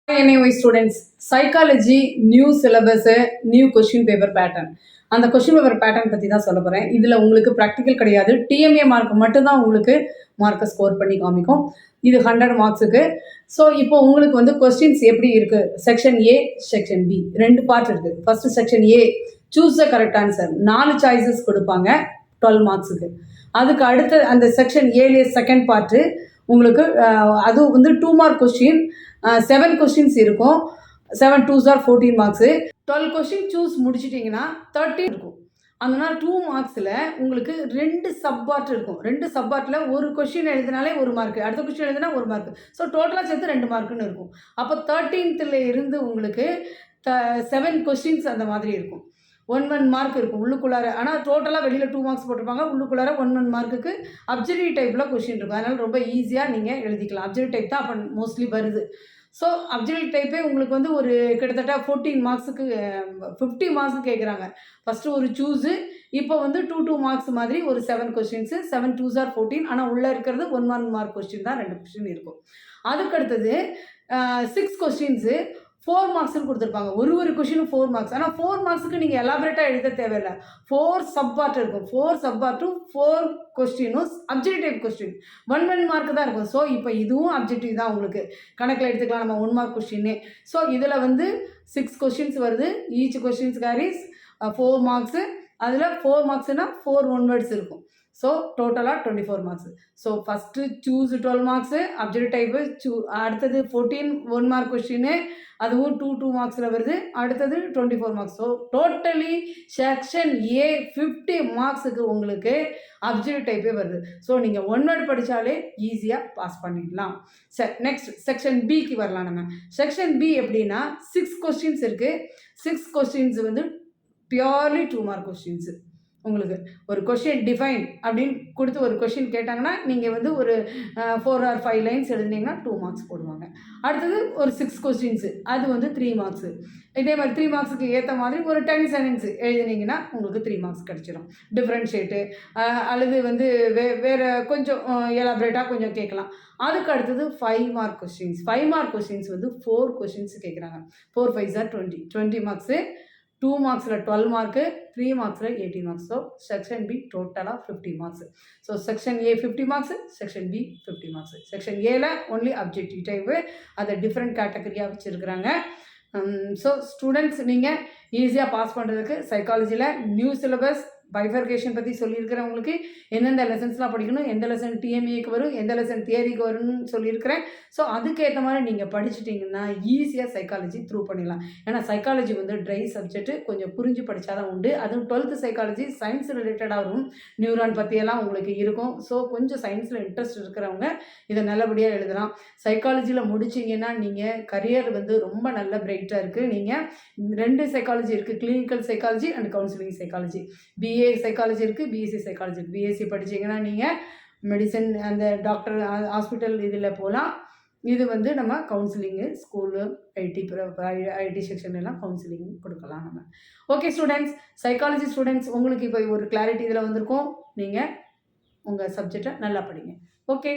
NAY students, psychology, new syllabus, new question paper pattern. அந்த question paper pattern பற்றி தான் சொல்ல போகிறேன். இதில் உங்களுக்கு ப்ராக்டிக்கல் கிடையாது, டிஎம்ஏ மார்க் மட்டும்தான் உங்களுக்கு மார்க்கை ஸ்கோர் பண்ணி காமிக்கும். இது 100 மார்க்ஸுக்கு. ஸோ இப்போ உங்களுக்கு வந்து கொஸ்டின்ஸ் எப்படி இருக்குது, section A, section B, 2 part இருக்குது. First section A, choose the correct answer, 4 choices கொடுப்பாங்க 12 மார்க்ஸுக்கு. அதுக்கு அடுத்த அந்த செக்ஷன் ஏலே செகண்ட் பார்ட்டு உங்களுக்கு அது வந்து 2 மார்க் கொஸ்டின், 7 கொஸ்டின்ஸ் இருக்கும். 7 2s are 14 marks. 12 question choose முடிச்சிட்டிங்கன்னா 30 இருக்கும். அதனால் 2 மார்க்ஸில் உங்களுக்கு 2 சப்பார்ட் இருக்கும். 2 சப்பார்ட்டில் ஒரு கொஸ்டின் எழுதினாலே 1 மார்க்கு, அடுத்த கொஸ்டின் எழுதினா 1 மார்க்கு. ஸோ டோட்டலாக சேர்த்து 2 மார்க்குன்னு இருக்கும். அப்போ 13th இருந்து உங்களுக்கு 7 கொஸ்டின்ஸ் அந்த மாதிரி இருக்கும். 1 மார்க் இருக்கும் உள்ளுக்குள்ளார. ஆனால் டோட்டலாக வெளியில் 2 மார்க்ஸ் போட்டிருப்பாங்க, உள்ளுக்குள்ளார 1 மார்க்குக்கு அப்ஜெக்டிவ் டைப்பில் கொஸ்டின் இருக்கும். அதனால் ரொம்ப ஈஸியாக நீங்கள் எழுதிக்கலாம். அப்ஜெக்டிவ் டைப் தான் அப்போ மோஸ்ட்லி வருது. ஸோ அப்ஜெக்டிவ் டைப்பே உங்களுக்கு வந்து ஒரு கிட்டத்தட்ட 14 மார்க்ஸுக்கு 50 மார்க்ஸுக்கு கேட்குறாங்க. ஃபஸ்ட்டு ஒரு சூஸு, இப்போ வந்து 2 மார்க்ஸ் மாதிரி ஒரு 7 கொஸ்டின்ஸு, 7 2s are 14. ஆனால் உள்ளே இருக்கிறது 1 மார்க் கொஸ்டின் தான், 2 கொஸ்டின் இருக்கும். அதுக்கடுத்தது 6 கொஸ்டின்ஸு 4 மார்க்ஸ்னு கொடுத்துருப்பாங்க. ஒரு கொஸ்டினும் 4 மார்க்ஸ். ஆனால் 4 மார்க்ஸுக்கு நீங்கள் எலாபரேட்டாக எழுத தேவையில்லை. 4 சப்பார்ட் இருக்கும். 4 சப்பார்ட்டும் 4 கொஸ்டினும் அப்ஜெக்டிவ் டைப் கொஸ்டின் 1 மார்க் தான் இருக்கும். ஸோ இப்போ இதுவும் அப்ஜெக்டிவ் தான், உங்களுக்கு கணக்கில் எடுத்துக்கலாம் நம்ம 1 மார்க் கொஸ்டின்னே. ஸோ இதில் வந்து 6 கொஸ்டின்ஸ் வருது. Each questions carries 4 marks. அதில் 4 மார்க்ஸ்னால் 4 1 வேர்ட்ஸ் இருக்கும். ஸோ டோட்டலாக 24 marks. So first choose 12 marks objective type, அடுத்தது 14 1 மார்க் கொஸ்டின்னு, அதுவும் 2 மார்க்ஸில் வருது. அடுத்தது 24 marks. So totally section A 50 மார்க்ஸுக்கு உங்களுக்கு அப்ஜெக்டிவ் டைப்பே வருது. ஸோ நீங்கள் 1 வேர்ட் படித்தாலே ஈஸியாக பாஸ் பண்ணிடலாம். நெக்ஸ்ட் செக்ஷன் பிக்கு வரலாம். நம்ம செக்ஷன் பி எப்படின்னா 6 கொஸ்டின்ஸ் இருக்குது. 6 கொஸ்டின்ஸ் வந்து பியூர்லி 2 மார்க் கொஸ்டின்ஸு. உங்களுக்கு ஒரு கொஷின் டிஃபைன் அப்படின்னு கொடுத்து ஒரு கொஷின் கேட்டாங்கன்னா நீங்கள் வந்து ஒரு 4 or 5 லைன்ஸ் எழுதினீங்கன்னா 2 மார்க்ஸ் போடுவாங்க. அடுத்தது ஒரு 6 கொஸ்டின்ஸு, அது வந்து 3 மார்க்ஸு. இதே மாதிரி 3 மார்க்ஸுக்கு ஏற்ற மாதிரி ஒரு 10 சென்டென்ஸு எழுதினீங்கன்னா உங்களுக்கு 3 மார்க்ஸ் கிடச்சிடும். டிஃப்ரென்ஷியேட்டு அல்லது வந்து வேறு கொஞ்சம் எலாபரேட்டாக கொஞ்சம் கேட்கலாம். அதுக்கு அடுத்தது 5 மார்க் கொஸ்டின்ஸ். 5 மார்க் கொஸ்டின்ஸ் வந்து 4 கொஸ்டின்ஸ் கேட்குறாங்க. 4 5s are 20 மார்க்ஸு. 2 மார்க்ஸில் 12 மார்க்கு, 3 மார்க்ஸில் 18 மார்க்ஸ். ஸோ செக்ஷன் பி டோட்டலாக 50 marks. So section A 50 marks, section B 50 marks. Section ஏல ஒன்லி அப்ஜெக்டிவ் டைப்பு, அதை டிஃப்ரெண்ட் கேட்டகரியாக வச்சுருக்குறாங்க. ஸோ ஸ்டூடெண்ட்ஸ் நீங்கள் ஈஸியாக பாஸ் பண்ணுறதுக்கு சைக்காலஜியில் நியூ சிலபஸ் பைஃபர்கேஷன் பற்றி சொல்லியிருக்கிறேன். உங்களுக்கு எந்தெந்த லெசன்ஸ்லாம் படிக்கணும், எந்த லெசன் டிஎம்ஏக்கு வரும், எந்த லெசன் தியரிக்கு வரும்னு சொல்லியிருக்கிறேன். ஸோ அதுக்கேற்ற மாதிரி நீங்கள் படிச்சிட்டிங்கன்னா ஈஸியாக சைக்காலஜி த்ரூ பண்ணிடலாம். ஏன்னா சைக்காலஜி வந்து ட்ரை சப்ஜெக்ட்டு, கொஞ்சம் புரிஞ்சு படித்தா தான் உண்டு. அதுவும் 12th சைக்காலஜி சயின்ஸ் ரிலேட்டடாக வரும். நியூரான் பற்றியெல்லாம் உங்களுக்கு இருக்கும். ஸோ கொஞ்சம் சயின்ஸில் இன்ட்ரெஸ்ட் இருக்கிறவங்க இதை நல்லபடியாக எழுதலாம். சைக்காலஜியில் முடிச்சிங்கன்னா நீங்கள் கரியர் வந்து ரொம்ப நல்ல பிரைட்டாக இருக்குது. நீங்கள் 2 சைக்காலஜி இருக்குது, clinical psychology and counselling psychology. BA psychology இருக்குது, பிஎஸ்சி சைக்காலஜி இருக்குது. பிஎஸ்சி படிச்சிங்கன்னா நீங்கள் மெடிசன் அந்த டாக்டர் ஹாஸ்பிட்டல் இதில் போகலாம். இது வந்து நம்ம கவுன்சிலிங்கு ஸ்கூலு ஐடி செக்ஷன்லாம் கவுன்சிலிங் கொடுக்கலாம் நம்ம. ஓகே ஸ்டூடெண்ட்ஸ், சைக்காலஜி ஸ்டூடெண்ட்ஸ் உங்களுக்கு இப்போ ஒரு கிளாரிட்டி இதில் வந்திருக்கும். நீங்கள் உங்கள் சப்ஜெக்டை நல்லா படிங்க. ஓகே.